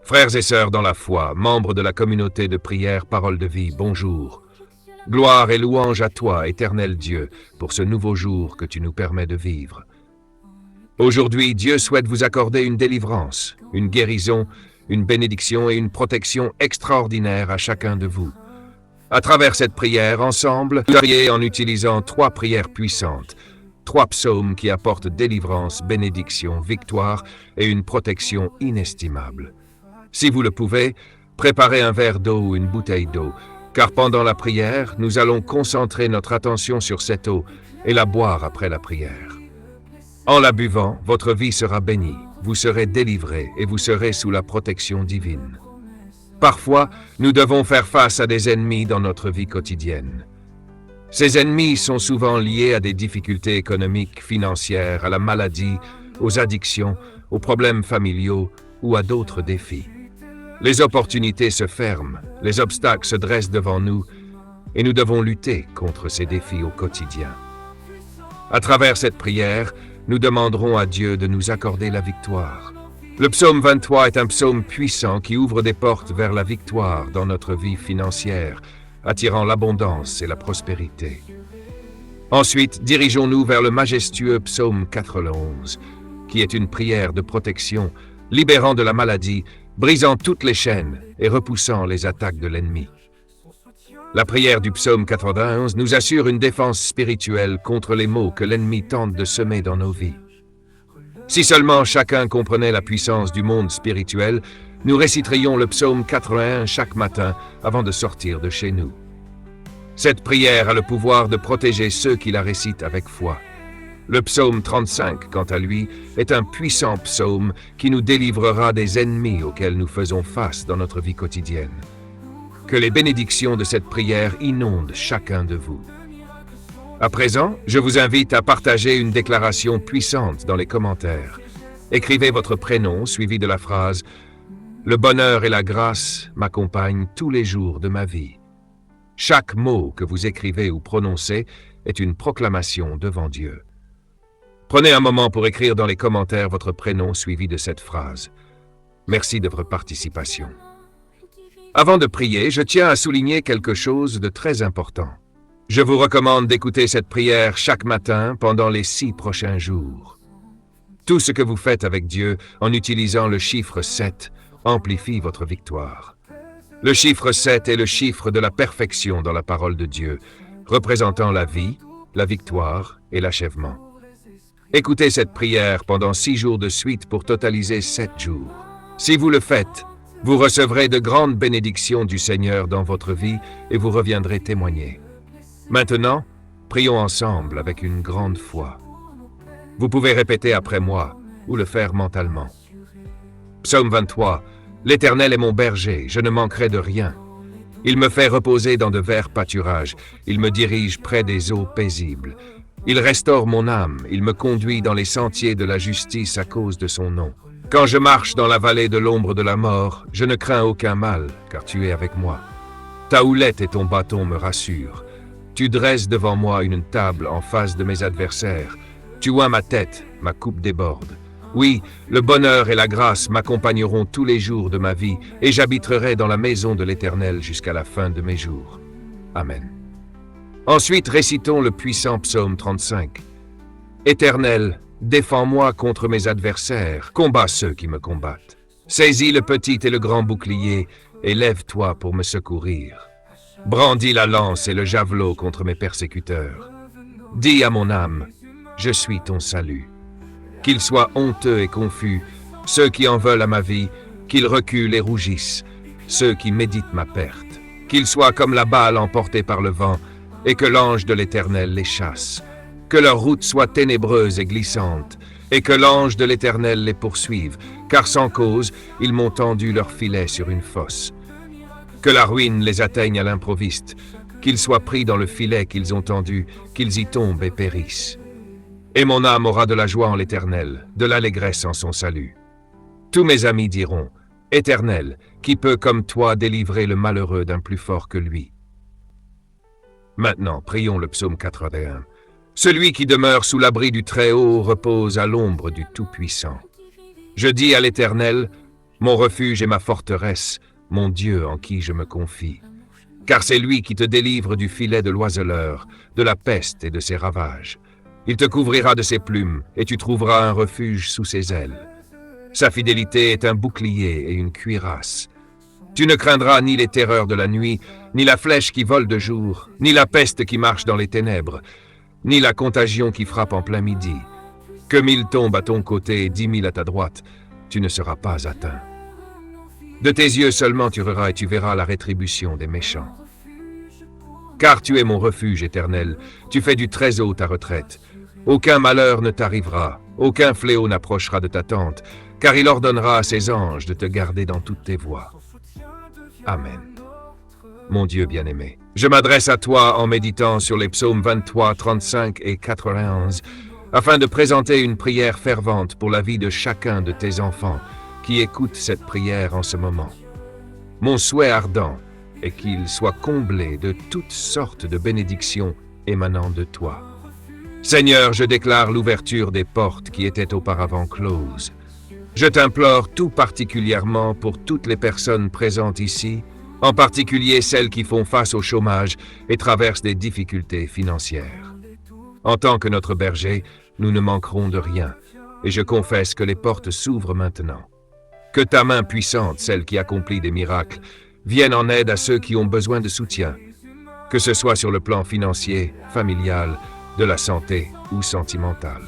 Frères et sœurs dans la foi, membres de la communauté de prière Parole de Vie, bonjour. Gloire et louange à toi, éternel Dieu, pour ce nouveau jour que tu nous permets de vivre. Aujourd'hui, Dieu souhaite vous accorder une délivrance, une guérison, une bénédiction et une protection extraordinaire à chacun de vous. À travers cette prière, ensemble, nous allons prier en utilisant 3 prières puissantes, 3 psaumes qui apportent délivrance, bénédiction, victoire et une protection inestimable. Si vous le pouvez, préparez un verre d'eau ou une bouteille d'eau, car pendant la prière, nous allons concentrer notre attention sur cette eau et la boire après la prière. En la buvant, votre vie sera bénie, vous serez délivrés et vous serez sous la protection divine. Parfois, nous devons faire face à des ennemis dans notre vie quotidienne. Ces ennemis sont souvent liés à des difficultés économiques, financières, à la maladie, aux addictions, aux problèmes familiaux ou à d'autres défis. Les opportunités se ferment, les obstacles se dressent devant nous et nous devons lutter contre ces défis au quotidien. À travers cette prière, nous demanderons à Dieu de nous accorder la victoire. Le psaume 23 est un psaume puissant qui ouvre des portes vers la victoire dans notre vie financière, attirant l'abondance et la prospérité. Ensuite, dirigeons-nous vers le majestueux psaume 91, qui est une prière de protection, libérant de la maladie, brisant toutes les chaînes et repoussant les attaques de l'ennemi. La prière du psaume 91 nous assure une défense spirituelle contre les maux que l'ennemi tente de semer dans nos vies. Si seulement chacun comprenait la puissance du monde spirituel, nous réciterions le psaume 81 chaque matin avant de sortir de chez nous. Cette prière a le pouvoir de protéger ceux qui la récitent avec foi. Le psaume 35, quant à lui, est un puissant psaume qui nous délivrera des ennemis auxquels nous faisons face dans notre vie quotidienne. Que les bénédictions de cette prière inondent chacun de vous. À présent, je vous invite à partager une déclaration puissante dans les commentaires. Écrivez votre prénom suivi de la phrase « Le bonheur et la grâce m'accompagnent tous les jours de ma vie ». Chaque mot que vous écrivez ou prononcez est une proclamation devant Dieu. Prenez un moment pour écrire dans les commentaires votre prénom suivi de cette phrase. Merci de votre participation. Avant de prier, je tiens à souligner quelque chose de très important. Je vous recommande d'écouter cette prière chaque matin pendant les 6 prochains jours. Tout ce que vous faites avec Dieu en utilisant le chiffre 7 amplifie votre victoire. Le chiffre 7 est le chiffre de la perfection dans la parole de Dieu, représentant la vie, la victoire et l'achèvement. Écoutez cette prière pendant 6 jours de suite pour totaliser 7 jours. Si vous le faites, vous recevrez de grandes bénédictions du Seigneur dans votre vie et vous reviendrez témoigner. Maintenant, prions ensemble avec une grande foi. Vous pouvez répéter après moi ou le faire mentalement. Psaume 23. L'Éternel est mon berger, je ne manquerai de rien. Il me fait reposer dans de verts pâturages, il me dirige près des eaux paisibles. Il restaure mon âme, il me conduit dans les sentiers de la justice à cause de son nom. Quand je marche dans la vallée de l'ombre de la mort, je ne crains aucun mal, car tu es avec moi. Ta houlette et ton bâton me rassurent. Tu dresses devant moi une table en face de mes adversaires. Tu oins ma tête, ma coupe déborde. Oui, le bonheur et la grâce m'accompagneront tous les jours de ma vie, et j'habiterai dans la maison de l'Éternel jusqu'à la fin de mes jours. Amen. Ensuite, récitons le puissant psaume 35. Éternel, défends-moi contre mes adversaires, combats ceux qui me combattent. Saisis le petit et le grand bouclier, et lève-toi pour me secourir. Brandis la lance et le javelot contre mes persécuteurs. Dis à mon âme, je suis ton salut. Qu'ils soient honteux et confus, ceux qui en veulent à ma vie, qu'ils reculent et rougissent, ceux qui méditent ma perte. Qu'ils soient comme la balle emportée par le vent, et que l'ange de l'Éternel les chasse. Que leur route soit ténébreuse et glissante, et que l'ange de l'Éternel les poursuive, car sans cause, ils m'ont tendu leur filet sur une fosse. Que la ruine les atteigne à l'improviste, qu'ils soient pris dans le filet qu'ils ont tendu, qu'ils y tombent et périssent. Et mon âme aura de la joie en l'Éternel, de l'allégresse en son salut. Tous mes amis diront, « Éternel, qui peut comme toi délivrer le malheureux d'un plus fort que lui ?» Maintenant, prions le psaume 81. Celui qui demeure sous l'abri du Très-Haut repose à l'ombre du Tout-Puissant. Je dis à l'Éternel, Mon refuge est ma forteresse, mon Dieu en qui je me confie. Car c'est lui qui te délivre du filet de l'oiseleur, de la peste et de ses ravages. Il te couvrira de ses plumes, et tu trouveras un refuge sous ses ailes. Sa fidélité est un bouclier et une cuirasse. Tu ne craindras ni les terreurs de la nuit, ni la flèche qui vole de jour, ni la peste qui marche dans les ténèbres, ni la contagion qui frappe en plein midi. Que 1000 tombent à ton côté et 10 000 à ta droite, tu ne seras pas atteint. De tes yeux seulement tu verras et tu verras la rétribution des méchants. Car tu es mon refuge éternel, tu fais du très haut ta retraite. Aucun malheur ne t'arrivera, aucun fléau n'approchera de ta tente, car il ordonnera à ses anges de te garder dans toutes tes voies. Amen. Mon Dieu bien-aimé, je m'adresse à toi en méditant sur les psaumes 23, 35 et 91, afin de présenter une prière fervente pour la vie de chacun de tes enfants qui écoutent cette prière en ce moment. Mon souhait ardent est qu'ils soient comblés de toutes sortes de bénédictions émanant de toi. Seigneur, je déclare l'ouverture des portes qui étaient auparavant closes. Je t'implore tout particulièrement pour toutes les personnes présentes ici, en particulier celles qui font face au chômage et traversent des difficultés financières. En tant que notre berger, nous ne manquerons de rien, et je confesse que les portes s'ouvrent maintenant. Que ta main puissante, celle qui accomplit des miracles, vienne en aide à ceux qui ont besoin de soutien, que ce soit sur le plan financier, familial, de la santé ou sentimental.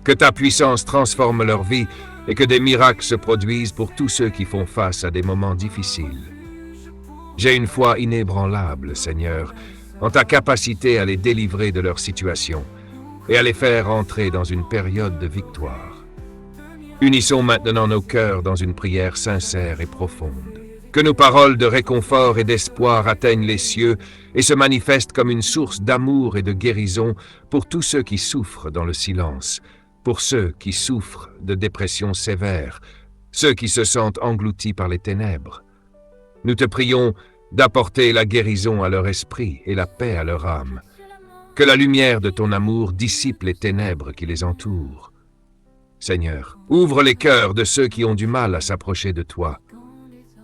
Que ta puissance transforme leur vie et que des miracles se produisent pour tous ceux qui font face à des moments difficiles. J'ai une foi inébranlable, Seigneur, en ta capacité à les délivrer de leur situation et à les faire entrer dans une période de victoire. Unissons maintenant nos cœurs dans une prière sincère et profonde. Que nos paroles de réconfort et d'espoir atteignent les cieux et se manifestent comme une source d'amour et de guérison pour tous ceux qui souffrent dans le silence, pour ceux qui souffrent de dépression sévère, ceux qui se sentent engloutis par les ténèbres. Nous te prions d'apporter la guérison à leur esprit et la paix à leur âme. Que la lumière de ton amour dissipe les ténèbres qui les entourent. Seigneur, ouvre les cœurs de ceux qui ont du mal à s'approcher de toi.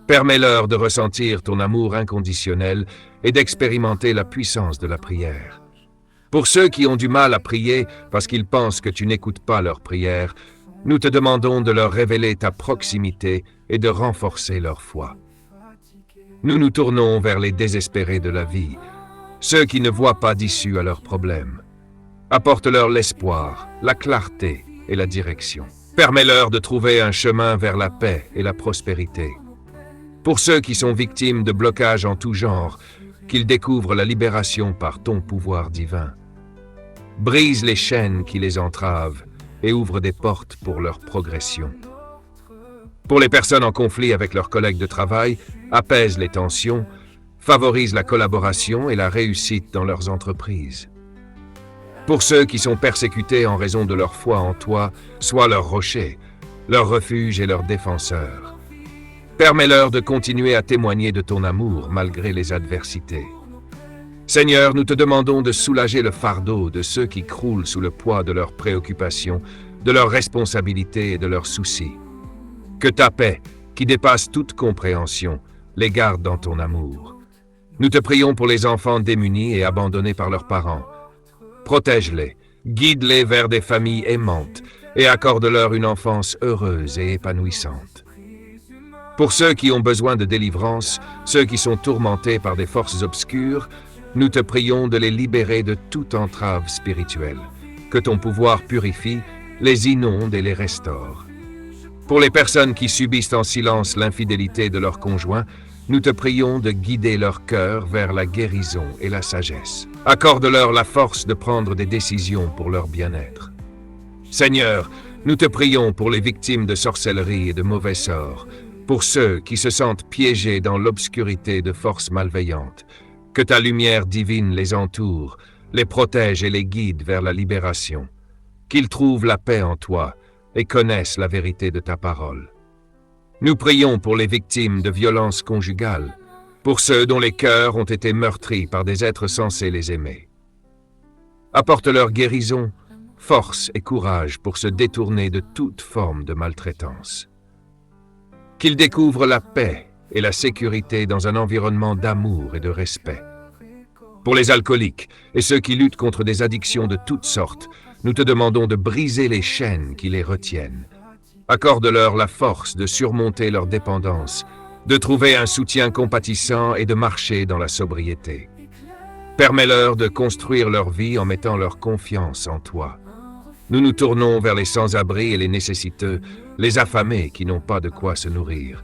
Permets-leur de ressentir ton amour inconditionnel et d'expérimenter la puissance de la prière. Pour ceux qui ont du mal à prier parce qu'ils pensent que tu n'écoutes pas leurs prières, nous te demandons de leur révéler ta proximité et de renforcer leur foi. Nous nous tournons vers les désespérés de la vie, ceux qui ne voient pas d'issue à leurs problèmes. Apporte-leur l'espoir, la clarté et la direction. Permets-leur de trouver un chemin vers la paix et la prospérité. Pour ceux qui sont victimes de blocages en tout genre, qu'ils découvrent la libération par ton pouvoir divin. Brise les chaînes qui les entravent et ouvre des portes pour leur progression. Pour les personnes en conflit avec leurs collègues de travail, apaise les tensions, favorise la collaboration et la réussite dans leurs entreprises. Pour ceux qui sont persécutés en raison de leur foi en toi, sois leur rocher, leur refuge et leur défenseur. Permets-leur de continuer à témoigner de ton amour malgré les adversités. Seigneur, nous te demandons de soulager le fardeau de ceux qui croulent sous le poids de leurs préoccupations, de leurs responsabilités et de leurs soucis. Que ta paix, qui dépasse toute compréhension, les garde dans ton amour. Nous te prions pour les enfants démunis et abandonnés par leurs parents. Protège-les, guide-les vers des familles aimantes et accorde-leur une enfance heureuse et épanouissante. Pour ceux qui ont besoin de délivrance, ceux qui sont tourmentés par des forces obscures, nous te prions de les libérer de toute entrave spirituelle. Que ton pouvoir purifie, les inonde et les restaure. Pour les personnes qui subissent en silence l'infidélité de leur conjoint, nous te prions de guider leur cœur vers la guérison et la sagesse. Accorde-leur la force de prendre des décisions pour leur bien-être. Seigneur, nous te prions pour les victimes de sorcellerie et de mauvais sorts, pour ceux qui se sentent piégés dans l'obscurité de forces malveillantes. Que ta lumière divine les entoure, les protège et les guide vers la libération. Qu'ils trouvent la paix en toi et connaissent la vérité de ta parole. Nous prions pour les victimes de violences conjugales, pour ceux dont les cœurs ont été meurtris par des êtres censés les aimer. Apporte-leur guérison, force et courage pour se détourner de toute forme de maltraitance. qu'ils découvrent la paix et la sécurité dans un environnement d'amour et de respect. Pour les alcooliques et ceux qui luttent contre des addictions de toutes sortes, nous te demandons de briser les chaînes qui les retiennent. Accorde-leur la force de surmonter leur dépendance, de trouver un soutien compatissant et de marcher dans la sobriété. Permets-leur de construire leur vie en mettant leur confiance en toi. Nous nous tournons vers les sans-abri et les nécessiteux, les affamés qui n'ont pas de quoi se nourrir.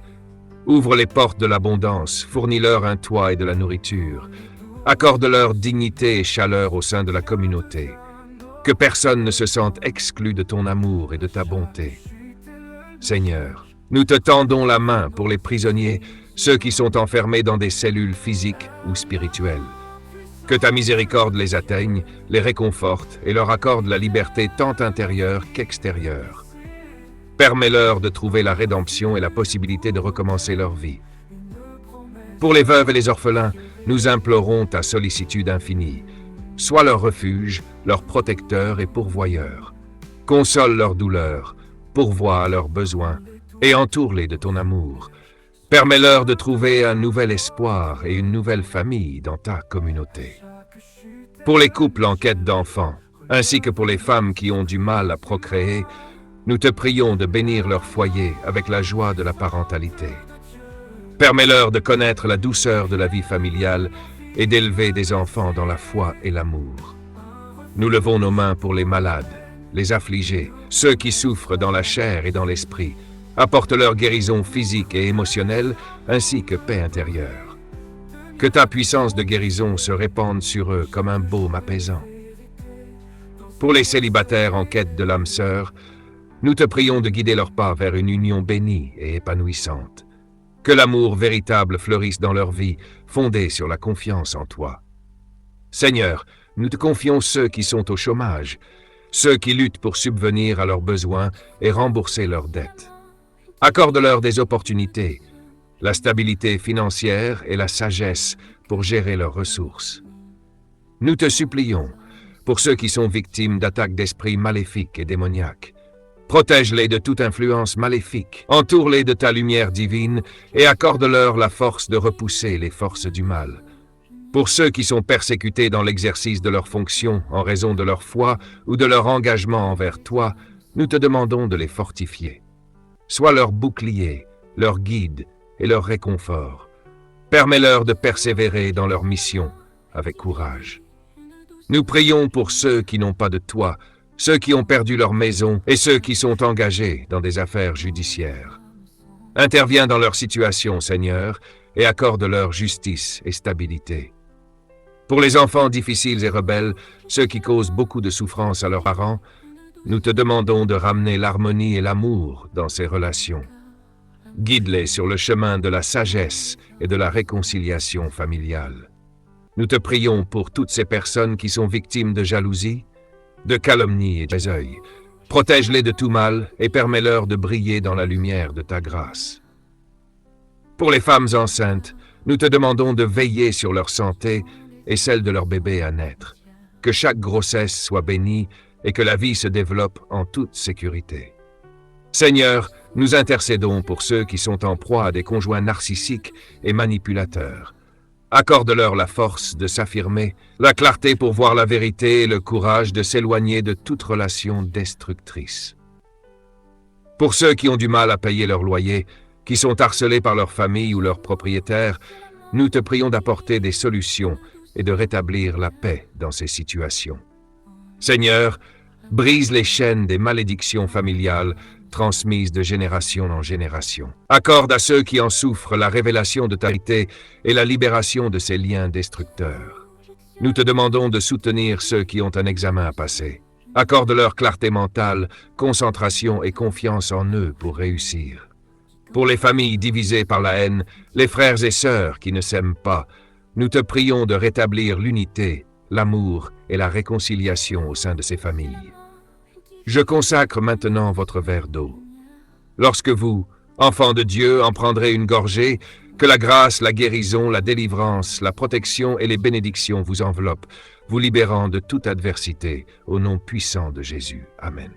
Ouvre les portes de l'abondance, fournis-leur un toit et de la nourriture. Accorde-leur dignité et chaleur au sein de la communauté. Que personne ne se sente exclu de ton amour et de ta bonté. Seigneur, nous te tendons la main pour les prisonniers, ceux qui sont enfermés dans des cellules physiques ou spirituelles. Que ta miséricorde les atteigne, les réconforte et leur accorde la liberté tant intérieure qu'extérieure. Permets-leur de trouver la rédemption et la possibilité de recommencer leur vie. Pour les veuves et les orphelins, nous implorons ta sollicitude infinie. Sois leur refuge, leur protecteur et pourvoyeur. Console leurs douleurs, pourvois à leurs besoins et entoure-les de ton amour. Permets-leur de trouver un nouvel espoir et une nouvelle famille dans ta communauté. Pour les couples en quête d'enfants, ainsi que pour les femmes qui ont du mal à procréer, nous te prions de bénir leur foyer avec la joie de la parentalité. Permets-leur de connaître la douceur de la vie familiale et d'élever des enfants dans la foi et l'amour. Nous levons nos mains pour les malades, les affligés, ceux qui souffrent dans la chair et dans l'esprit. Apporte leur guérison physique et émotionnelle, ainsi que paix intérieure. Que ta puissance de guérison se répande sur eux comme un baume apaisant. Pour les célibataires en quête de l'âme sœur, nous te prions de guider leurs pas vers une union bénie et épanouissante. Que l'amour véritable fleurisse dans leur vie, fondée sur la confiance en toi. Seigneur, nous te confions ceux qui sont au chômage, ceux qui luttent pour subvenir à leurs besoins et rembourser leurs dettes. Accorde-leur des opportunités, la stabilité financière et la sagesse pour gérer leurs ressources. Nous te supplions, pour ceux qui sont victimes d'attaques d'esprits maléfiques et démoniaques, protège-les de toute influence maléfique, entoure-les de ta lumière divine et accorde-leur la force de repousser les forces du mal. Pour ceux qui sont persécutés dans l'exercice de leurs fonctions en raison de leur foi ou de leur engagement envers toi, nous te demandons de les fortifier. Sois leur bouclier, leur guide et leur réconfort. Permets-leur de persévérer dans leur mission avec courage. Nous prions pour ceux qui n'ont pas de toi, ceux qui ont perdu leur maison et ceux qui sont engagés dans des affaires judiciaires. Interviens dans leur situation, Seigneur, et accorde-leur justice et stabilité. Pour les enfants difficiles et rebelles, ceux qui causent beaucoup de souffrance à leurs parents, nous te demandons de ramener l'harmonie et l'amour dans ces relations. Guide-les sur le chemin de la sagesse et de la réconciliation familiale. Nous te prions pour toutes ces personnes qui sont victimes de jalousie, de calomnie et de œil. Protège-les de tout mal et permets-leur de briller dans la lumière de ta grâce. Pour les femmes enceintes, nous te demandons de veiller sur leur santé et celle de leur bébé à naître. Que chaque grossesse soit bénie et que la vie se développe en toute sécurité. Seigneur, nous intercédons pour ceux qui sont en proie à des conjoints narcissiques et manipulateurs. Accorde-leur la force de s'affirmer, la clarté pour voir la vérité et le courage de s'éloigner de toute relation destructrice. Pour ceux qui ont du mal à payer leur loyer, qui sont harcelés par leur famille ou leurs propriétaires, nous te prions d'apporter des solutions et de rétablir la paix dans ces situations. Seigneur, brise les chaînes des malédictions familiales transmises de génération en génération. Accorde à ceux qui en souffrent la révélation de ta vérité et la libération de ces liens destructeurs. Nous te demandons de soutenir ceux qui ont un examen à passer. Accorde-leur clarté mentale, concentration et confiance en eux pour réussir. Pour les familles divisées par la haine, les frères et sœurs qui ne s'aiment pas, nous te prions de rétablir l'unité, l'amour et la réconciliation au sein de ces familles. Je consacre maintenant votre verre d'eau. Lorsque vous, enfants de Dieu, en prendrez une gorgée, que la grâce, la guérison, la délivrance, la protection et les bénédictions vous enveloppent, vous libérant de toute adversité, au nom puissant de Jésus. Amen.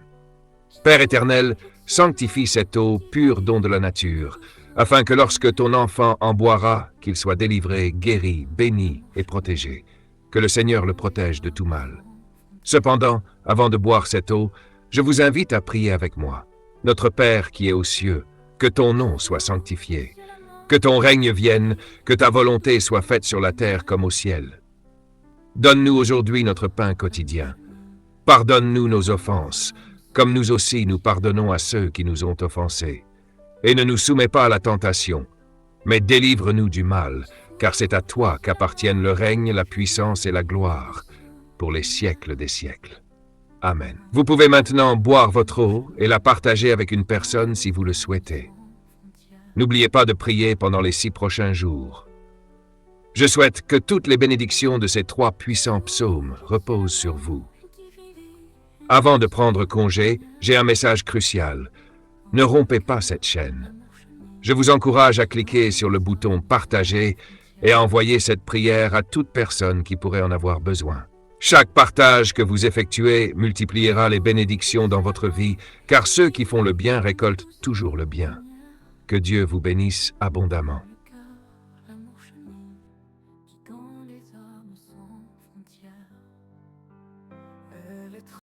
Père éternel, sanctifie cette eau, pur don de la nature, afin que lorsque ton enfant en boira, qu'il soit délivré, guéri, béni et protégé, que le Seigneur le protège de tout mal. Cependant, avant de boire cette eau, je vous invite à prier avec moi. Notre Père qui est aux cieux, que ton nom soit sanctifié, que ton règne vienne, que ta volonté soit faite sur la terre comme au ciel. Donne-nous aujourd'hui notre pain quotidien. Pardonne-nous nos offenses, comme nous aussi nous pardonnons à ceux qui nous ont offensés. Et ne nous soumets pas à la tentation, mais délivre-nous du mal, car c'est à toi qu'appartiennent le règne, la puissance et la gloire, pour les siècles des siècles. Amen. Vous pouvez maintenant boire votre eau et la partager avec une personne si vous le souhaitez. N'oubliez pas de prier pendant les 6 prochains jours. Je souhaite que toutes les bénédictions de ces 3 puissants psaumes reposent sur vous. Avant de prendre congé, j'ai un message crucial. Ne rompez pas cette chaîne. Je vous encourage à cliquer sur le bouton « Partager » et à envoyer cette prière à toute personne qui pourrait en avoir besoin. Chaque partage que vous effectuez multipliera les bénédictions dans votre vie, car ceux qui font le bien récoltent toujours le bien. Que Dieu vous bénisse abondamment.